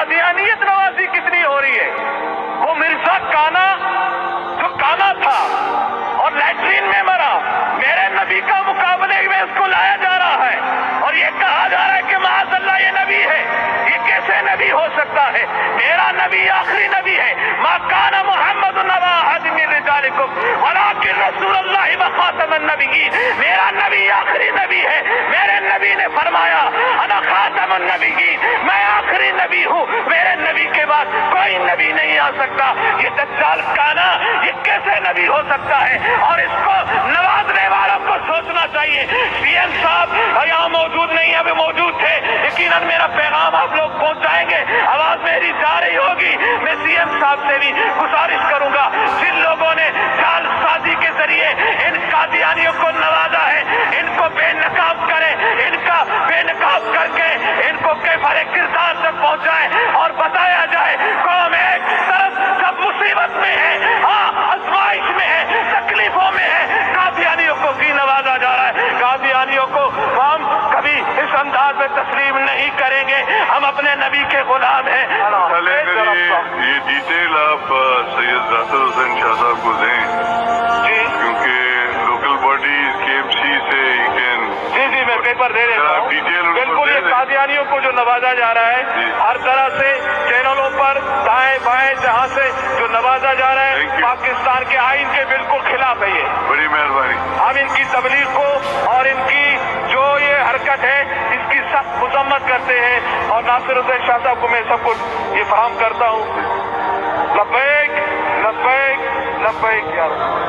कादियानियत नवाजी कितनी हो रही है। वो मिर्जा काना जो काना था और लैट्रीन में मरा, मेरे नबी का मुकाबले में उसको लाया जा रहा है और ये कहा जा रहा है कि माअज़ल्लाह ये नबी है। ये कैसे नबी हो सकता है? मेरा नबी आखिरी नबी है। मा काना मुहम्मदुन अबा अहदिन मिन रिजालिकुम वलाकिन रसूलुल्लाह व खातमुन नबिय्यीन। मेरा नबी आखिरी नबी है। मेरे नबी ने फरमाया अना खातमुन नबिय्यीन, मैं आखिरी नबी हूँ, मेरे नबी के बाद कोई नबी नहीं आ सकता। ये दज्जाल काना ये कैसे नबी हो सकता है? और इसको नवाजने वालों को सोचना चाहिए। सीएम साहब यहाँ मौजूद नहीं है, अभी मौजूद थे, यकीनन मेरा पैगाम आप लोग पहुँचाएंगे। आवाज मेरी जा रही होगी। मैं सीएम साहब से भी गुजारिश करूंगा, जिन लोगों ने जालसाजी के जरिए इन कादियानियों को नवाजा है, इनको बेनकाब करें, इनका बेनकाब करके इनको कैफरे किरदार तक पहुंचाए और बताया जाए कौम एक तरफ सब मुसीबत में है, हाँ आजमाइश में है, तकलीफों में है, कादियानियों को भी नवाजा जा रहा है। कादियानियों को हम कभी इस अंदाज में तस्लीम नहीं करेंगे। हम अपने नबी के गुलाम हैं। ये डिटेल आप सैयद जाकिर हुसैन शाह साहब को दें, जी क्योंकि लोकल बॉडी KMC से जी जी मैं पेपर दे देता हूँ। बिल्कुल ये कादियानियों को जो नवाजा जा रहा है, हर तरह से चैनलों पर दाएं बाएं जहाँ से जो नवाजा जा रहा है, पाकिस्तान के आइन के बिल्कुल खिलाफ है। ये बड़ी मेहरबानी। हम इनकी तबलीग को और इनकी जो ये हरकत है इसकी सख्त मजम्मत करते हैं और नासिर हुसैन शाह साहब को मैं सबको ये फराहम करता हूँ। लब्बैक लब्बैक लब्बैक या रसूल।